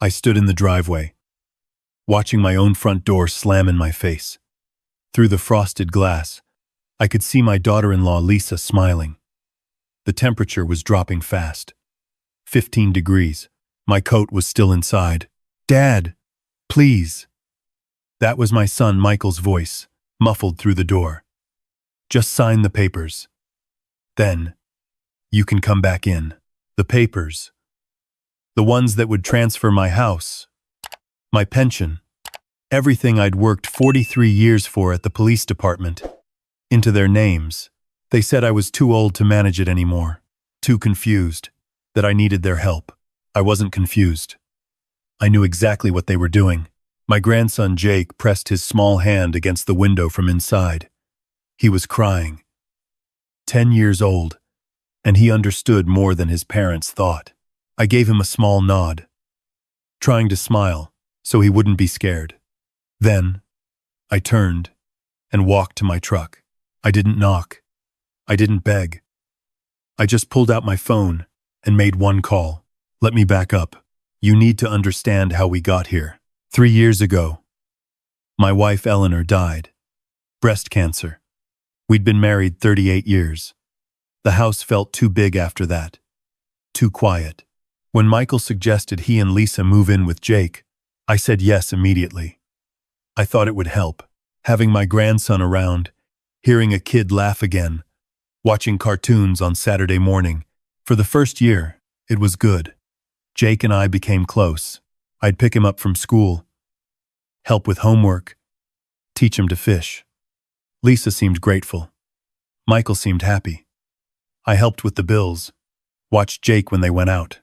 I stood in the driveway, watching my own front door slam in my face. Through the frosted glass, I could see my daughter-in-law Lisa smiling. The temperature was dropping fast. 15 degrees. My coat was still inside. "Dad, please." That was my son Michael's voice, muffled through the door. "Just sign the papers. Then, you can come back in." The papers. The ones that would transfer my house, my pension, everything I'd worked 43 years for at the police department, into their names. They said I was too old to manage it anymore, too confused, that I needed their help. I wasn't confused. I knew exactly what they were doing. My grandson Jake pressed his small hand against the window from inside. He was crying. 10 years old, and he understood more than his parents thought. I gave him a small nod, trying to smile so he wouldn't be scared. Then, I turned and walked to my truck. I didn't knock. I didn't beg. I just pulled out my phone and made one call. "Let me back up. You need to understand how we got here. 3 years ago, my wife Eleanor died. Breast cancer. We'd been married 38 years. The house felt too big after that. Too quiet. When Michael suggested he and Lisa move in with Jake, I said yes immediately. I thought it would help. Having my grandson around, hearing a kid laugh again, watching cartoons on Saturday morning. For the first year, it was good. Jake and I became close. I'd pick him up from school, help with homework, teach him to fish. Lisa seemed grateful. Michael seemed happy. I helped with the bills, watched Jake when they went out.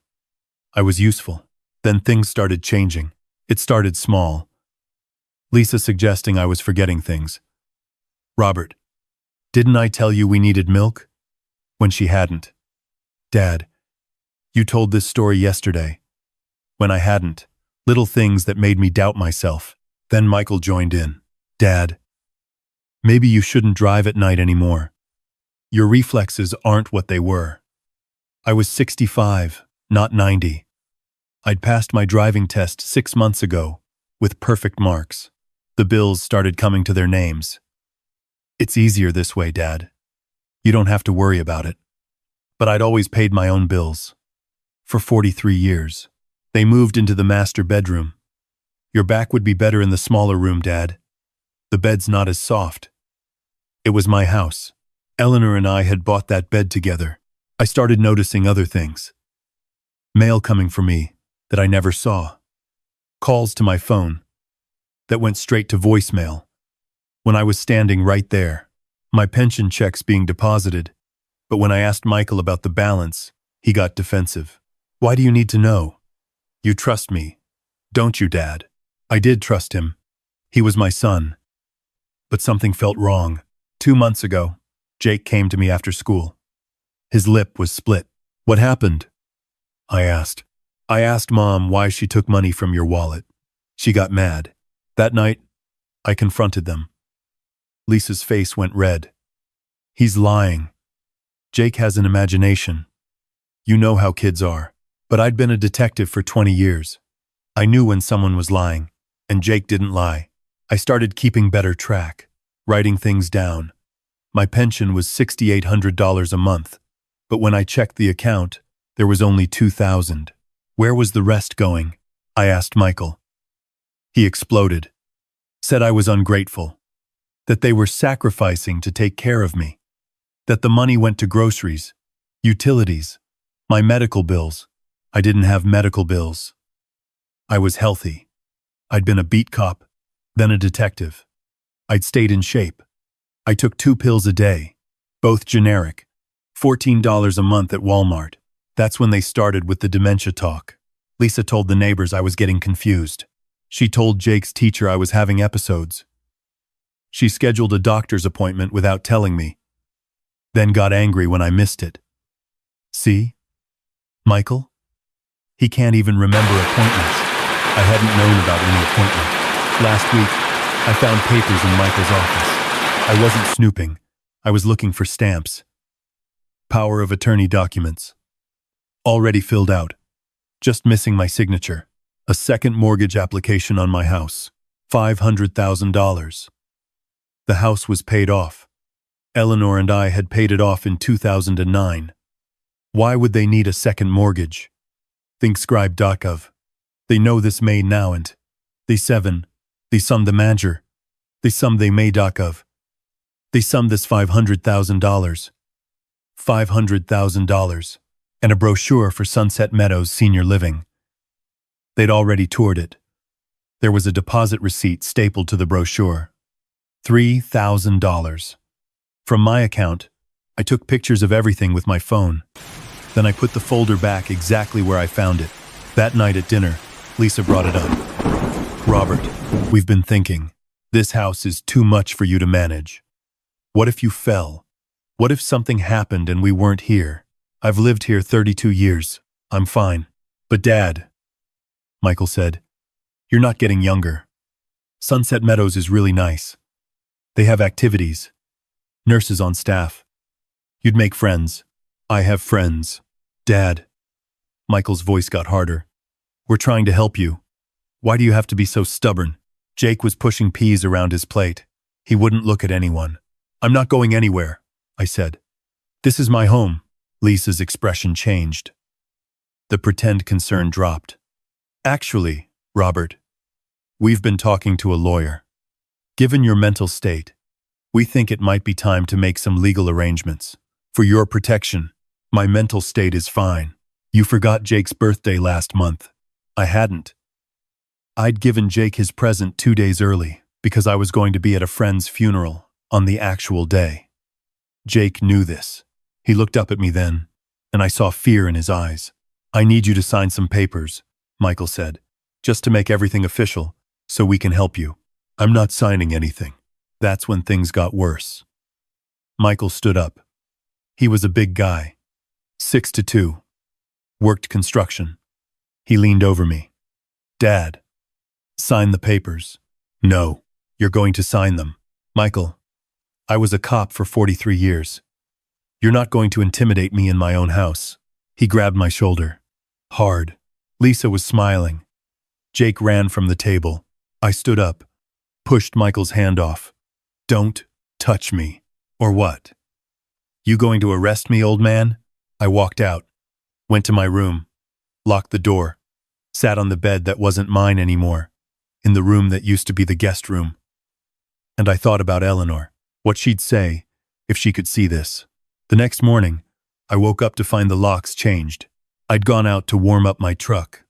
I was useful. Then things started changing. It started small. Lisa suggesting I was forgetting things. "Robert, didn't I tell you we needed milk?" When she hadn't. "Dad, you told this story yesterday." When I hadn't. Little things that made me doubt myself. Then Michael joined in. "Dad, maybe you shouldn't drive at night anymore. Your reflexes aren't what they were." I was 65, not 90. I'd passed my driving test 6 months ago, with perfect marks. The bills started coming to their names. "It's easier this way, Dad. You don't have to worry about it." But I'd always paid my own bills. For 43 years. They moved into the master bedroom. "Your back would be better in the smaller room, Dad. The bed's not as soft." It was my house. Eleanor and I had bought that bed together. I started noticing other things. Mail coming for me that I never saw. Calls to my phone that went straight to voicemail when I was standing right there. My pension checks being deposited. But when I asked Michael about the balance, he got defensive. "Why do you need to know? You trust me, don't you, Dad?" I did trust him. He was my son. But something felt wrong. 2 months ago, Jake came to me after school. His lip was split. "What happened?" I asked. "I asked Mom why she took money from your wallet. She got mad. That night, I confronted them." Lisa's face went red. "He's lying. Jake has an imagination. You know how kids are. But I'd been a detective for 20 years. I knew when someone was lying, and Jake didn't lie. I started keeping better track, writing things down. My pension was $6,800 a month, but when I checked the account, there was only $2,000. Where was the rest going? I asked Michael. He exploded, said I was ungrateful, that they were sacrificing to take care of me, that the money went to groceries, utilities, my medical bills. I didn't have medical bills. I was healthy. I'd been a beat cop, then a detective. I'd stayed in shape. I took 2 pills a day, both generic, $14 a month at Walmart. That's when they started with the dementia talk. Lisa told the neighbors I was getting confused. She told Jake's teacher I was having episodes. She scheduled a doctor's appointment without telling me, then got angry when I missed it. See? Michael? He can't even remember appointments. I hadn't known about any appointment. Last week, I found papers in Michael's office. I wasn't snooping. I was looking for stamps. Power of attorney documents. Already filled out. Just missing my signature. A second mortgage application on my house. $500,000. The house was paid off. Eleanor and I had paid it off in 2009. Why would they need a second mortgage? Think scribe.gov. They know this may now and they sum the manager. They sum they may.gov. They sum this $500,000. $500,000. And a brochure for Sunset Meadows Senior Living. They'd already toured it. There was a deposit receipt stapled to the brochure. $3,000. From my account, I took pictures of everything with my phone. Then I put the folder back exactly where I found it. That night at dinner, Lisa brought it up. Robert, we've been thinking. This house is too much for you to manage. What if you fell? What if something happened and we weren't here? I've lived here 32 years. I'm fine. But Dad, Michael said, you're not getting younger. Sunset Meadows is really nice. They have activities. Nurses on staff. You'd make friends. I have friends. Dad. Michael's voice got harder. We're trying to help you. Why do you have to be so stubborn? Jake was pushing peas around his plate. He wouldn't look at anyone. I'm not going anywhere, I said. This is my home. Lisa's expression changed. The pretend concern dropped. Actually, Robert, we've been talking to a lawyer. Given your mental state, we think it might be time to make some legal arrangements. For your protection, my mental state is fine. You forgot Jake's birthday last month. I hadn't. I'd given Jake his present 2 days early because I was going to be at a friend's funeral on the actual day. Jake knew this. He looked up at me then, and I saw fear in his eyes. I need you to sign some papers, Michael said, just to make everything official so we can help you. I'm not signing anything. That's when things got worse. Michael stood up. He was a big guy, 6'2", worked construction. He leaned over me. Dad, sign the papers. No, you're going to sign them. Michael, I was a cop for 43 years. You're not going to intimidate me in my own house. He grabbed my shoulder. Hard. Lisa was smiling. Jake ran from the table. I stood up, pushed Michael's hand off. Don't touch me. Or what? You going to arrest me, old man? I walked out, went to my room, locked the door, sat on the bed that wasn't mine anymore, in the room that used to be the guest room. And I thought about Eleanor, what she'd say if she could see this. The next morning, I woke up to find the locks changed. I'd gone out to warm up my truck.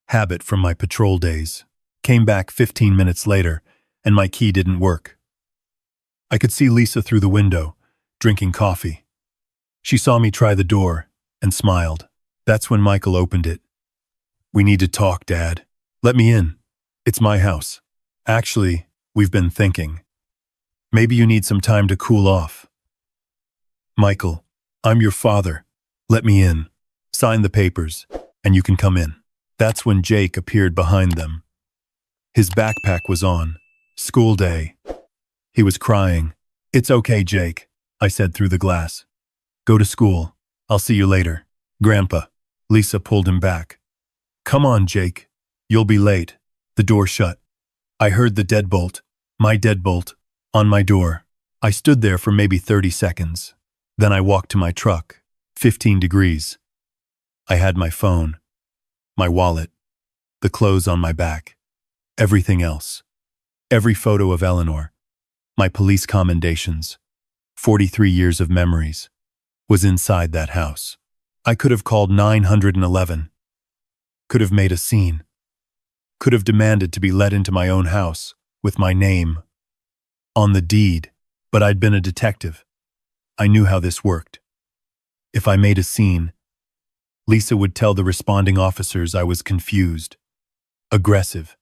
Habit from my patrol days. Came back 15 minutes later, and my key didn't work. I could see Lisa through the window, drinking coffee. She saw me try the door and smiled. That's when Michael opened it. We need to talk, Dad. Let me in. It's my house. Actually, we've been thinking. Maybe you need some time to cool off. Michael, I'm your father. Let me in. Sign the papers, and you can come in. That's when Jake appeared behind them. His backpack was on. School day. He was crying. It's okay, Jake, I said through the glass. Go to school. I'll see you later. Grandpa. Lisa pulled him back. Come on, Jake. You'll be late. The door shut. I heard the deadbolt, my deadbolt, on my door. I stood there for maybe 30 seconds. Then I walked to my truck. 15 degrees. I had my phone, my wallet, the clothes on my back, everything else. Every photo of Eleanor, my police commendations, 43 years of memories, was inside that house. I could have called 911, could have made a scene, could have demanded to be let into my own house with my name on the deed, but I'd been a detective. I knew how this worked. If I made a scene, Lisa would tell the responding officers I was confused, aggressive,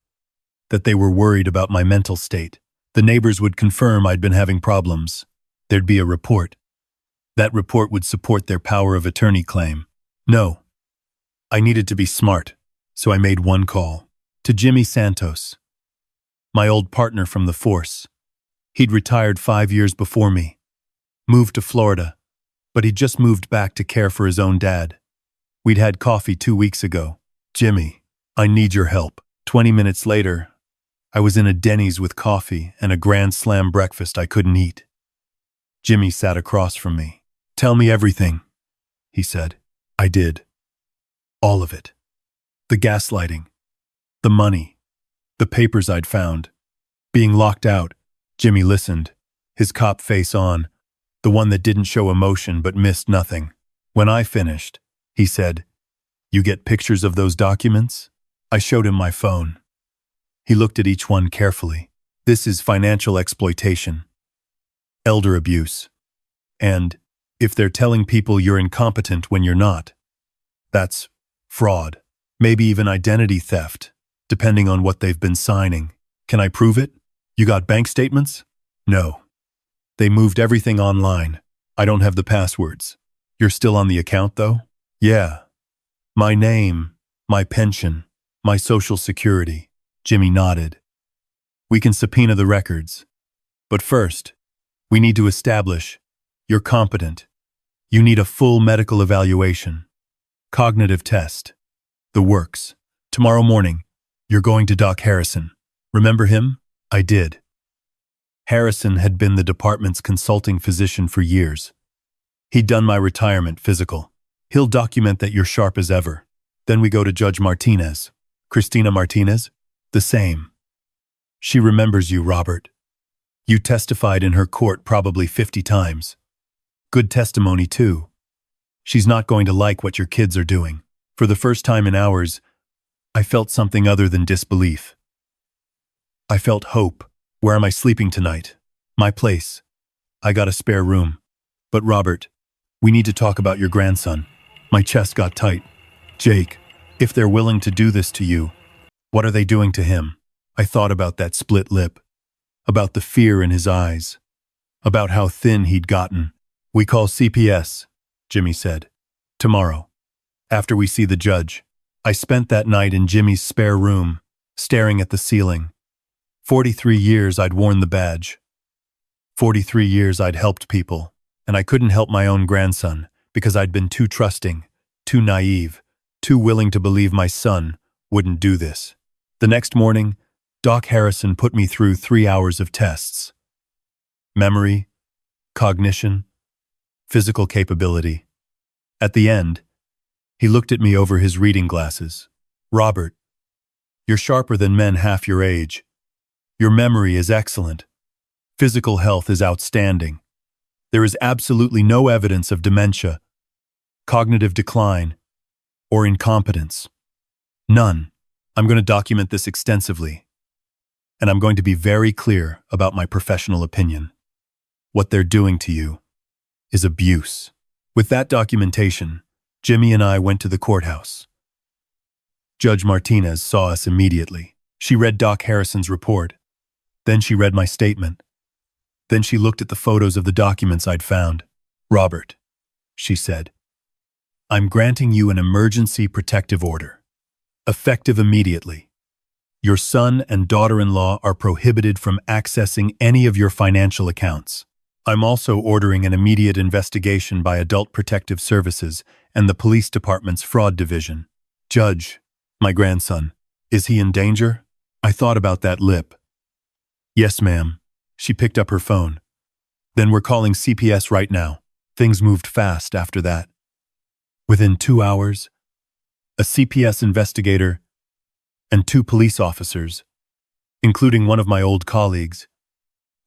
that they were worried about my mental state. The neighbors would confirm I'd been having problems. There'd be a report. That report would support their power of attorney claim. No. I needed to be smart, so I made one call. To Jimmy Santos, my old partner from the force. He'd retired 5 years before me. Moved to Florida, but he'd just moved back to care for his own dad. We'd had coffee 2 weeks ago. Jimmy, I need your help. 20 minutes later, I was in a Denny's with coffee and a Grand Slam breakfast I couldn't eat. Jimmy sat across from me. Tell me everything, he said. I did. All of it. The gaslighting. The money. The papers I'd found. Being locked out. Jimmy listened, his cop face on, the one that didn't show emotion but missed nothing. When I finished, he said, "You get pictures of those documents?" I showed him my phone. He looked at each one carefully. This is financial exploitation, elder abuse, and if they're telling people you're incompetent when you're not, that's fraud, maybe even identity theft, depending on what they've been signing. Can I prove it? You got bank statements? No. They moved everything online. I don't have the passwords. You're still on the account, though? Yeah. My name, my pension, my social security. Jimmy nodded. We can subpoena the records. But first, we need to establish you're competent. You need a full medical evaluation. Cognitive test. The works. Tomorrow morning, you're going to Doc Harrison. Remember him? I did. Harrison had been the department's consulting physician for years. He'd done my retirement physical. He'll document that you're sharp as ever. Then we go to Judge Martinez. Christina Martinez? The same. She remembers you, Robert. You testified in her court probably 50 times. Good testimony, too. She's not going to like what your kids are doing. For the first time in hours, I felt something other than disbelief. I felt hope. Where am I sleeping tonight? My place. I got a spare room. But Robert, we need to talk about your grandson. My chest got tight. Jake, if they're willing to do this to you, what are they doing to him? I thought about that split lip, about the fear in his eyes, about how thin he'd gotten. We call CPS, Jimmy said. Tomorrow, after we see the judge. I spent that night in Jimmy's spare room, staring at the ceiling. 43 years I'd worn the badge. 43 years I'd helped people, and I couldn't help my own grandson because I'd been too trusting, too naive, too willing to believe my son wouldn't do this. The next morning, Doc Harrison put me through 3 hours of tests. Memory, cognition, physical capability. At the end, he looked at me over his reading glasses. Robert, you're sharper than men half your age. Your memory is excellent. Physical health is outstanding. There is absolutely no evidence of dementia, cognitive decline, or incompetence. None. I'm going to document this extensively, and I'm going to be very clear about my professional opinion. What they're doing to you is abuse. With that documentation, Jimmy and I went to the courthouse. Judge Martinez saw us immediately. She read Doc Harrison's report. Then she read my statement. Then she looked at the photos of the documents I'd found. Robert, she said, I'm granting you an emergency protective order, effective immediately. Your son and daughter-in-law are prohibited from accessing any of your financial accounts. I'm also ordering an immediate investigation by Adult Protective Services and the Police Department's Fraud Division. Judge, my grandson, is he in danger? I thought about that lip. Yes, ma'am. She picked up her phone. Then we're calling CPS right now. Things moved fast after that. Within 2 hours, a CPS investigator and 2 police officers, including one of my old colleagues,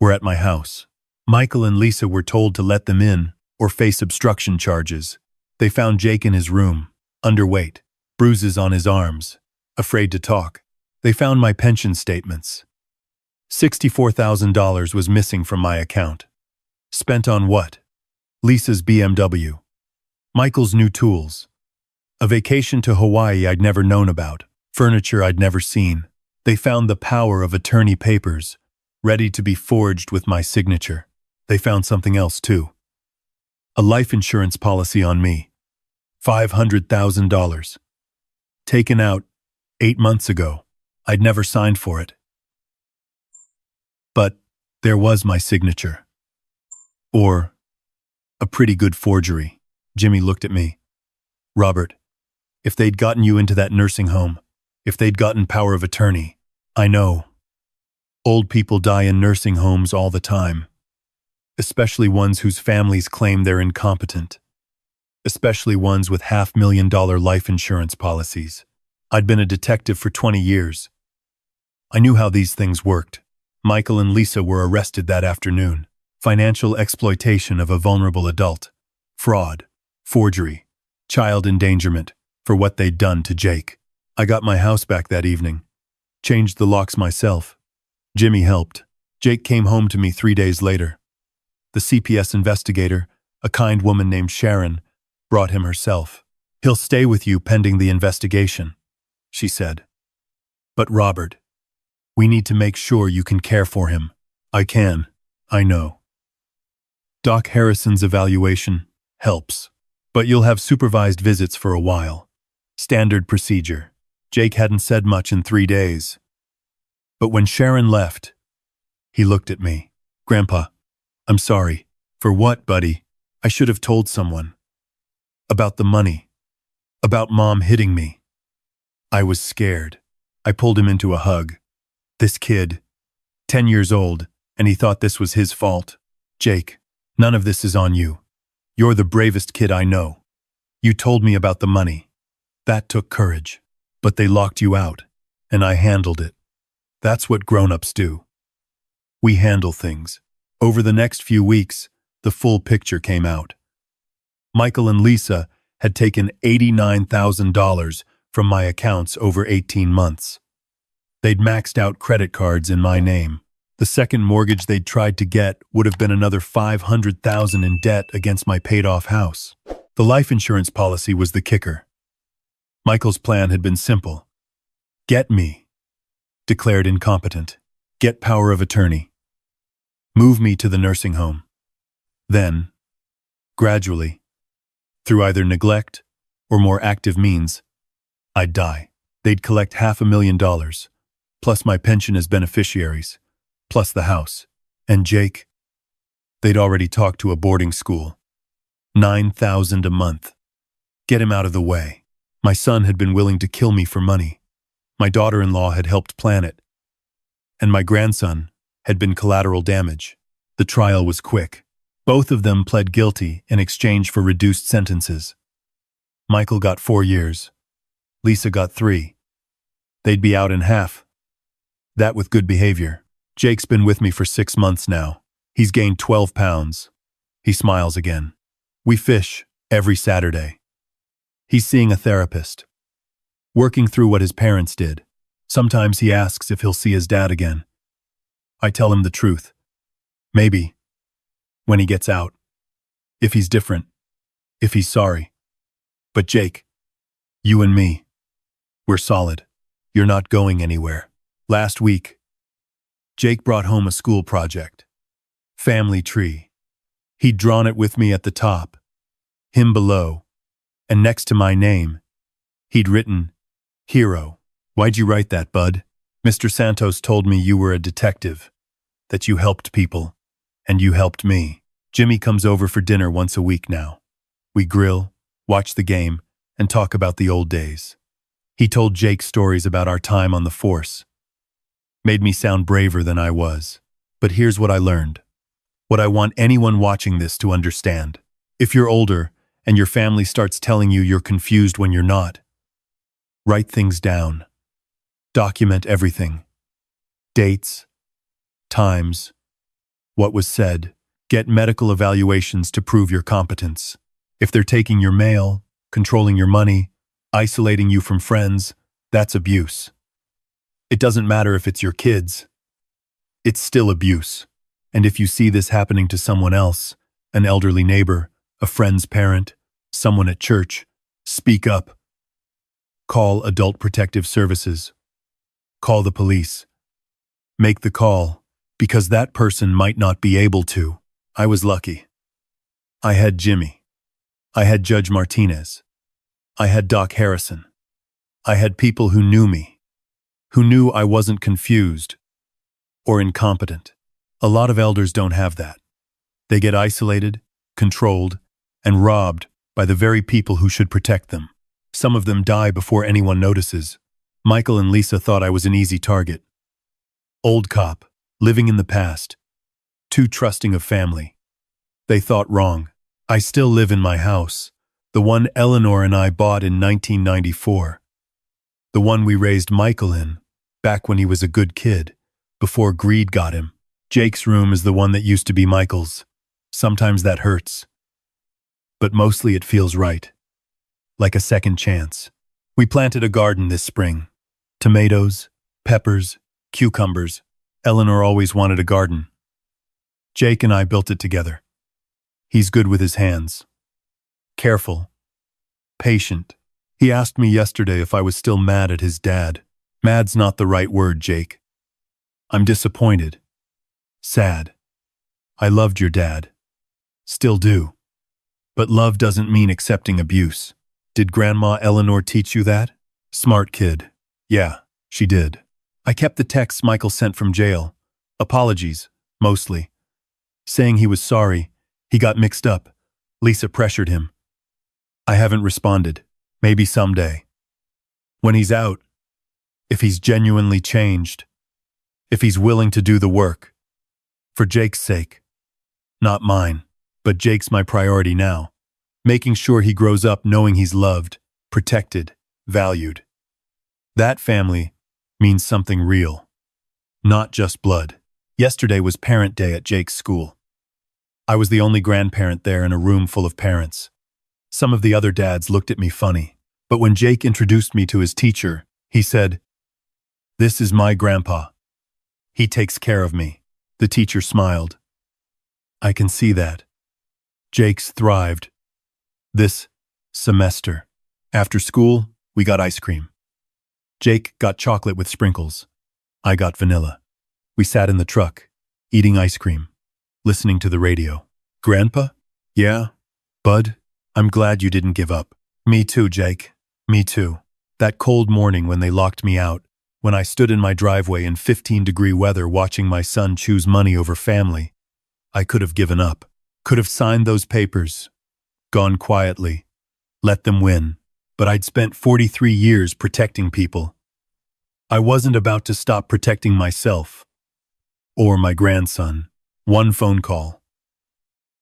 were at my house. Michael and Lisa were told to let them in or face obstruction charges. They found Jake in his room, underweight, bruises on his arms, afraid to talk. They found my pension statements. $64,000 was missing from my account. Spent on what? Lisa's BMW. Michael's new tools. A vacation to Hawaii I'd never known about. Furniture I'd never seen. They found the power of attorney papers, ready to be forged with my signature. They found something else, too. A life insurance policy on me. $500,000. Taken out 8 months ago. I'd never signed for it. But there was my signature. Or a pretty good forgery. Jimmy looked at me. Robert, if they'd gotten you into that nursing home, If they'd gotten power of attorney. I know. Old people die in nursing homes all the time. Especially ones whose families claim they're incompetent. Especially ones with $500,000 life insurance policies. I'd been a detective for 20 years. I knew how these things worked. Michael and Lisa were arrested that afternoon. Financial exploitation of a vulnerable adult. Fraud. Forgery. Child endangerment for what they'd done to Jake. I got my house back that evening. Changed the locks myself. Jimmy helped. Jake came home to me 3 days later. The CPS investigator, a kind woman named Sharon, brought him herself. He'll stay with you pending the investigation, she said. But Robert, we need to make sure you can care for him. I can. I know. Doc Harrison's evaluation helps, but you'll have supervised visits for a while. Standard procedure. Jake hadn't said much in 3 days. But when Sharon left, he looked at me. Grandpa, I'm sorry. For what, buddy? I should have told someone. About the money. About Mom hitting me. I was scared. I pulled him into a hug. This kid, 10 years old, and he thought this was his fault. Jake, none of this is on you. You're the bravest kid I know. You told me about the money. That took courage. But they locked you out, and I handled it. That's what grown-ups do. We handle things. Over the next few weeks, the full picture came out. Michael and Lisa had taken $89,000 from my accounts over 18 months. They'd maxed out credit cards in my name. The second mortgage they'd tried to get would have been another $500,000 in debt against my paid-off house. The life insurance policy was the kicker. Michael's plan had been simple. Get me. Declared incompetent. Get power of attorney. Move me to the nursing home. Then, gradually, through either neglect or more active means, I'd die. They'd collect $500,000, plus my pension as beneficiaries, plus the house. And Jake? They'd already talked to a boarding school. $9,000 a month. Get him out of the way. My son had been willing to kill me for money. My daughter-in-law had helped plan it. And my grandson had been collateral damage. The trial was quick. Both of them pled guilty in exchange for reduced sentences. Michael got 4 years. Lisa got 3. They'd be out in half. That with good behavior. Jake's been with me for 6 months now. He's gained 12 pounds. He smiles again. We fish every Saturday. He's seeing a therapist. Working through what his parents did. Sometimes he asks if he'll see his dad again. I tell him the truth. Maybe. When he gets out. If he's different. If he's sorry. But Jake, you and me, we're solid. You're not going anywhere. Last week, Jake brought home a school project. Family tree. He'd drawn it with me at the top, him below, and next to my name, he'd written, Hero. Why'd you write that, bud? Mr. Santos told me you were a detective, that you helped people, and you helped me. Jimmy comes over for dinner once a week now. We grill, watch the game, and talk about the old days. He told Jake stories about our time on the force. Made me sound braver than I was. But here's what I learned. What I want anyone watching this to understand. If you're older and your family starts telling you you're confused when you're not, write things down. Document everything. Dates, times, what was said. Get medical evaluations to prove your competence. If they're taking your mail, controlling your money, isolating you from friends, that's abuse. It doesn't matter if it's your kids. It's still abuse. And if you see this happening to someone else, an elderly neighbor, a friend's parent, someone at church, speak up. Call Adult Protective Services. Call the police. Make the call, because that person might not be able to. I was lucky. I had Jimmy. I had Judge Martinez. I had Doc Harrison. I had people who knew me, who knew I wasn't confused or incompetent. A lot of elders don't have that. They get isolated, controlled, and robbed by the very people who should protect them. Some of them die before anyone notices. Michael and Lisa thought I was an easy target. Old cop, living in the past, too trusting of family. They thought wrong. I still live in my house, the one Eleanor and I bought in 1994. The one we raised Michael in, back when he was a good kid, before greed got him. Jake's room is the one that used to be Michael's. Sometimes that hurts. But mostly it feels right. Like a second chance. We planted a garden this spring. Tomatoes, peppers, cucumbers. Eleanor always wanted a garden. Jake and I built it together. He's good with his hands. Careful. Patient. He asked me yesterday if I was still mad at his dad. Mad's not the right word, Jake. I'm disappointed. Sad. I loved your dad. Still do. But love doesn't mean accepting abuse. Did Grandma Eleanor teach you that? Smart kid. Yeah, she did. I kept the texts Michael sent from jail. Apologies, mostly. Saying he was sorry. He got mixed up. Lisa pressured him. I haven't responded. Maybe someday. When he's out, if he's genuinely changed, if he's willing to do the work. For Jake's sake. Not mine, but Jake's my priority now. Making sure he grows up knowing he's loved, protected, valued. That family means something real. Not just blood. Yesterday was parent day at Jake's school. I was the only grandparent there in a room full of parents. Some of the other dads looked at me funny, but when Jake introduced me to his teacher, he said, "This is my grandpa. He takes care of me." The teacher smiled. I can see that. Jake's thrived. This semester. After school, we got ice cream. Jake got chocolate with sprinkles. I got vanilla. We sat in the truck, eating ice cream, listening to the radio. Grandpa? Yeah? Bud? I'm glad you didn't give up. Me too, Jake. Me too. That cold morning when they locked me out, when I stood in my driveway in 15-degree weather watching my son choose money over family, I could have given up. Could have signed those papers. Gone quietly. Let them win. But I'd spent 43 years protecting people. I wasn't about to stop protecting myself. Or my grandson. One phone call.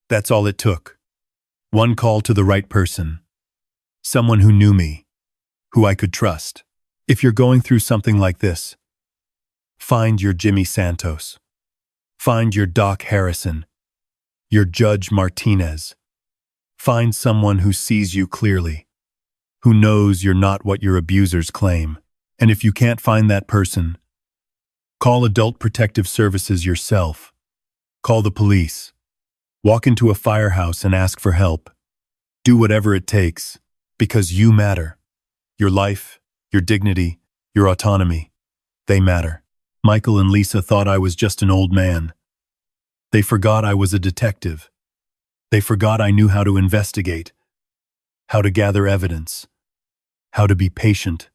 That's all it took. One call to the right person. Someone who knew me. Who I could trust. If you're going through something like this, find your Jimmy Santos. Find your Doc Harrison. Your Judge Martinez. Find someone who sees you clearly. Who knows you're not what your abusers claim. And if you can't find that person, call Adult Protective Services yourself. Call the police. Walk into a firehouse and ask for help. Do whatever it takes, because you matter. Your life, your dignity, your autonomy, they matter. Michael and Lisa thought I was just an old man. They forgot I was a detective. They forgot I knew how to investigate, how to gather evidence, how to be patient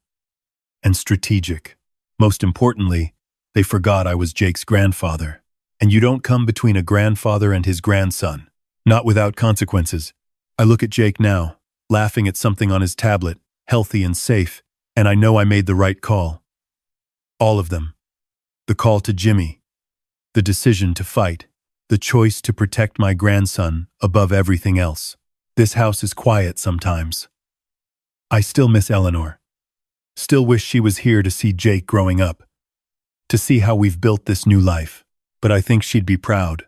and strategic. Most importantly, they forgot I was Jake's grandfather. And you don't come between a grandfather and his grandson. Not without consequences. I look at Jake now, laughing at something on his tablet, healthy and safe, and I know I made the right call. All of them. The call to Jimmy. The decision to fight. The choice to protect my grandson above everything else. This house is quiet sometimes. I still miss Eleanor. Still wish she was here to see Jake growing up. To see how we've built this new life. But I think she'd be proud.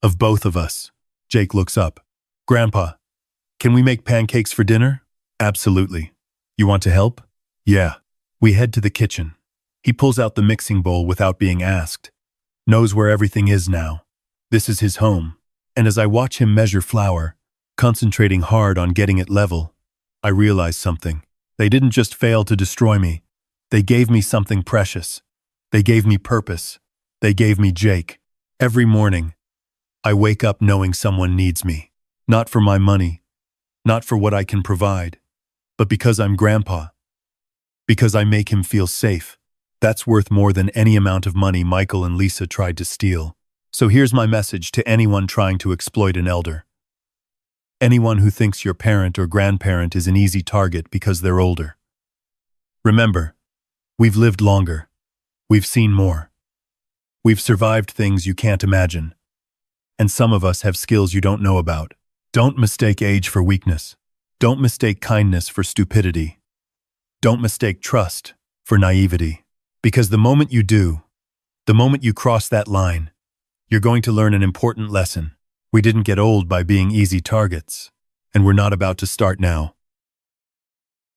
Of both of us. Jake looks up. Grandpa, can we make pancakes for dinner? Absolutely. You want to help? Yeah. We head to the kitchen. He pulls out the mixing bowl without being asked. Knows where everything is now. This is his home. And as I watch him measure flour, concentrating hard on getting it level, I realize something. They didn't just fail to destroy me. They gave me something precious. They gave me purpose. They gave me Jake. Every morning, I wake up knowing someone needs me. Not for my money, not for what I can provide, but because I'm grandpa. Because I make him feel safe. That's worth more than any amount of money Michael and Lisa tried to steal. So here's my message to anyone trying to exploit an elder. Anyone who thinks your parent or grandparent is an easy target because they're older. Remember, We've lived longer. We've seen more. We've survived things you can't imagine. And some of us have skills you don't know about. Don't mistake age for weakness. Don't mistake kindness for stupidity. Don't mistake trust for naivety. Because the moment you do, the moment you cross that line, you're going to learn an important lesson. We didn't get old by being easy targets, and we're not about to start now.